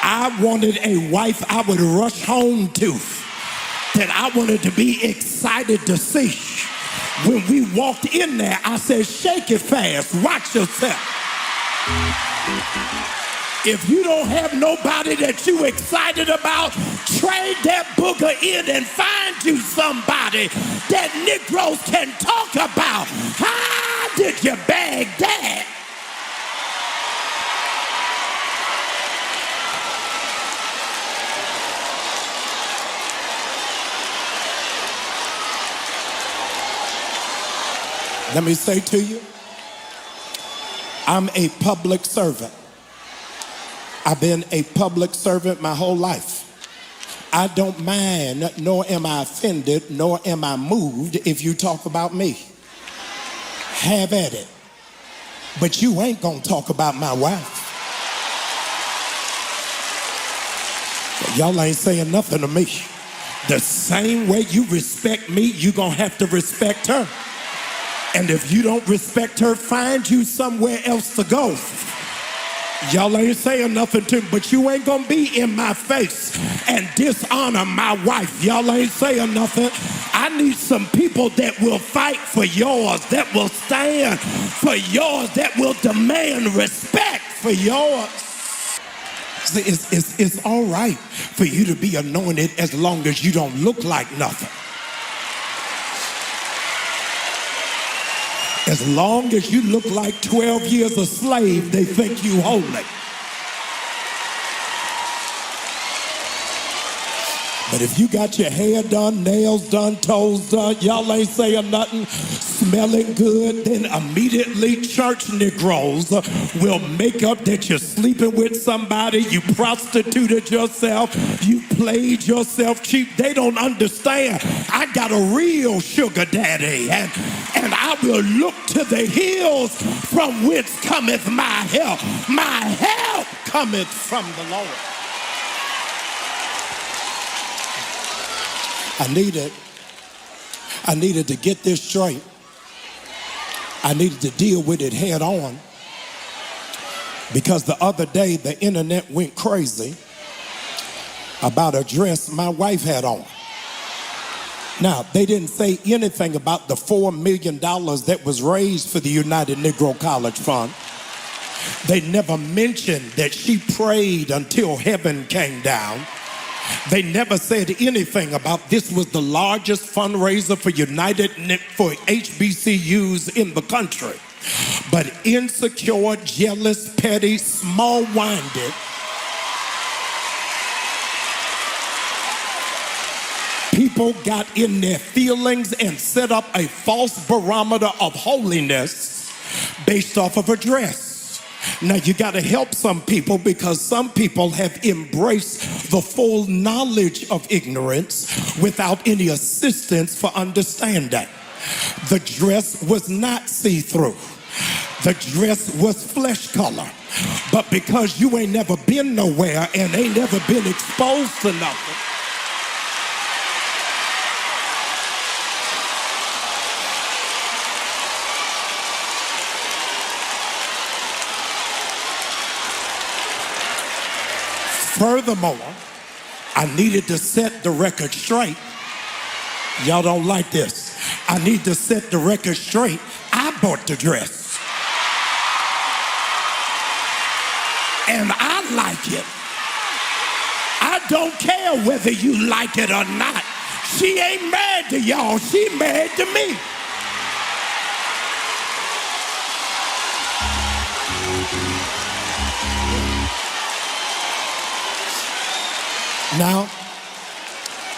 I wanted a wife I would rush home to, that I wanted to be excited to see. When we walked in there, I said, shake it fast, watch yourself. If you don't have nobody that you excited about, trade that booger in and find you somebody that Negroes can talk about. How did you bag that? Let me say to you, I'm a public servant. I've been a public servant my whole life. I don't mind, nor am I offended, nor am I moved if you talk about me. Have at it. But you ain't gonna talk about my wife. Y'all ain't saying nothing to me. The same way you respect me, you gonna have to respect her. And if you don't respect her, find you somewhere else to go. Y'all ain't saying nothing to me, but you ain't gonna be in my face and dishonor my wife. Y'all ain't saying nothing. I need some people that will fight for yours, that will stand for yours, that will demand respect for yours. See, it's all right for you to be anointed as long as you don't look like nothing. As long as you look like 12 years a slave, they think you holy. But if you got your hair done, nails done, toes done, y'all ain't saying nothing, smelling good, then immediately church Negroes will make up that you're sleeping with somebody, you prostituted yourself, you played yourself cheap. They don't understand. I got a real sugar daddy, and I will look to the hills from whence cometh my help. My help cometh from the Lord. I needed to get this straight. I needed to deal with it head on, because the other day the internet went crazy about a dress my wife had on. Now, they didn't say anything about the $4 million that was raised for the United Negro College Fund. They never mentioned that she prayed until heaven came down. They never said anything about this was the largest fundraiser for for HBCUs in the country. But insecure, jealous, petty, small-minded people got in their feelings and set up a false barometer of holiness based off of a dress. Now, you got to help some people, because some people have embraced the full knowledge of ignorance without any assistance for understanding. The dress was not see-through. The dress was flesh color. But because you ain't never been nowhere and ain't never been exposed to nothing, furthermore, I needed to set the record straight. Y'all don't like this. I need to set the record straight. I bought the dress. And I like it. I don't care whether you like it or not. She ain't married to y'all. She married to me. Now,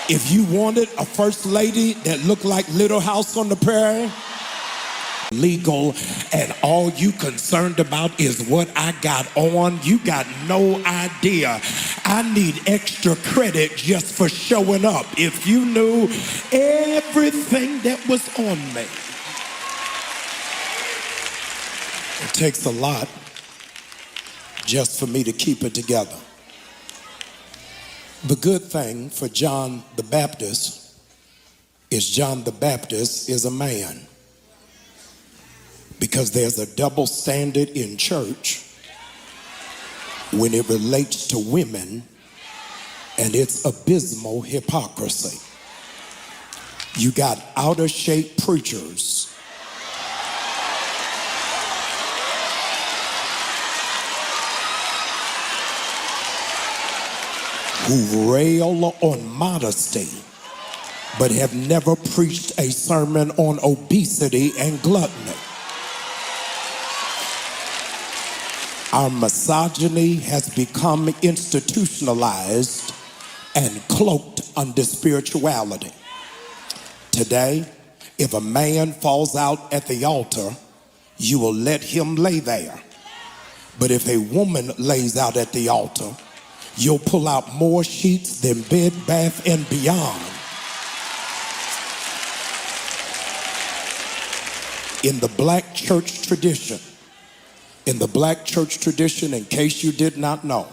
if you wanted a first lady that looked like Little House on the Prairie, legal, and all you concerned about is what I got on, you got no idea. I need extra credit just for showing up. If you knew everything that was on me. It takes a lot just for me to keep it together. The good thing for John the Baptist is John the Baptist is a man, because there's a double standard in church when it relates to women and its abysmal hypocrisy. You got out of shape preachers who rail on modesty but have never preached a sermon on obesity and gluttony. Our misogyny has become institutionalized and cloaked under spirituality. Today, if a man falls out at the altar, you will let him lay there. But if a woman lays out at the altar, you'll pull out more sheets than Bed Bath and Beyond. In the black church tradition, in case you did not know,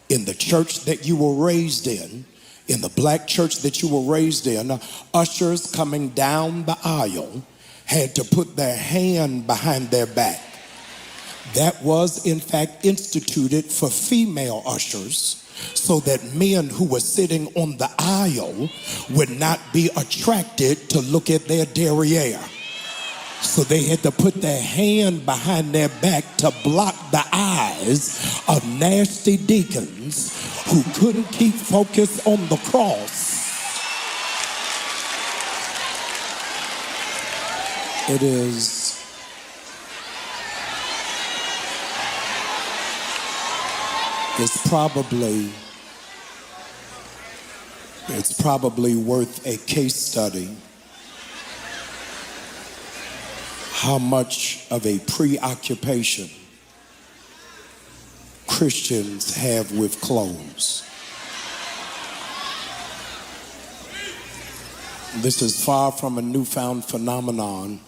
in the church that you were raised in the black church that you were raised in, ushers coming down the aisle had to put their hand behind their back. That was, in fact, instituted for female ushers so that men who were sitting on the aisle would not be attracted to look at their derriere. So they had to put their hand behind their back to block the eyes of nasty deacons who couldn't keep focus on the cross. It's probably worth a case study how much of a preoccupation Christians have with clothes. This is far from a newfound phenomenon,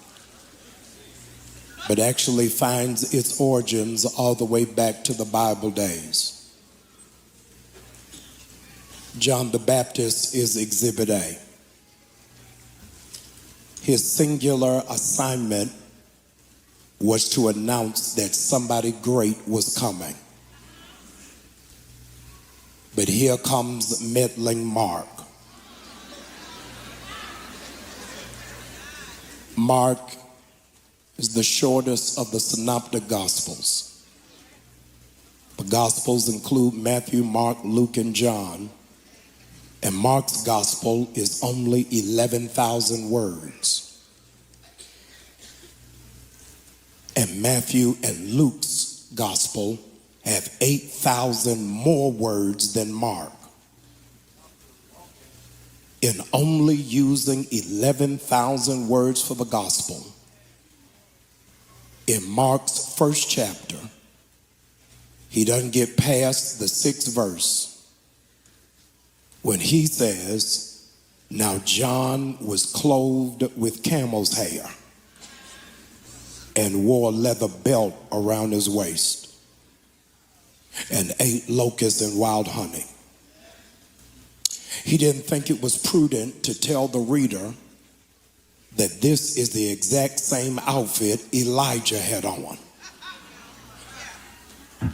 but actually finds its origins all the way back to the Bible days. John the Baptist is Exhibit A. His singular assignment was to announce that somebody great was coming. But here comes meddling Mark. Mark is the shortest of the synoptic gospels. The gospels include Matthew, Mark, Luke, and John. And Mark's gospel is only 11,000 words. And Matthew and Luke's gospel have 8,000 more words than Mark. In only using 11,000 words for the gospel, in Mark's first chapter, he doesn't get past the 6th verse when he says, "Now John was clothed with camel's hair and wore a leather belt around his waist and ate locusts and wild honey." He didn't think it was prudent to tell the reader that this is the exact same outfit Elijah had on,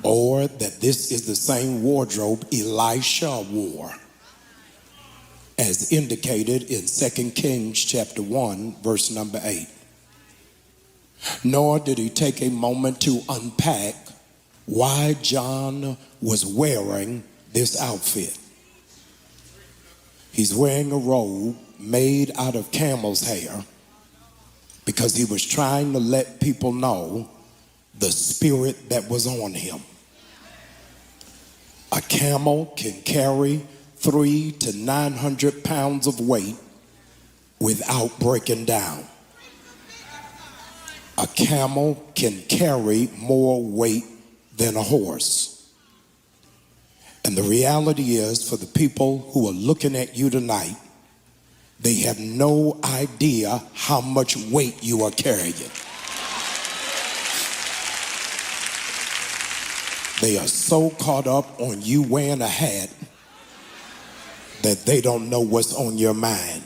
or that this is the same wardrobe Elisha wore, as indicated in 2 Kings chapter 1, verse number 8. Nor did he take a moment to unpack why John was wearing this outfit. He's wearing a robe made out of camel's hair because he was trying to let people know the spirit that was on him. A camel can carry 300 to 900 pounds of weight without breaking down. A camel can carry more weight than a horse. And the reality is, for the people who are looking at you tonight, they have no idea how much weight you are carrying. They are so caught up on you wearing a hat that they don't know what's on your mind.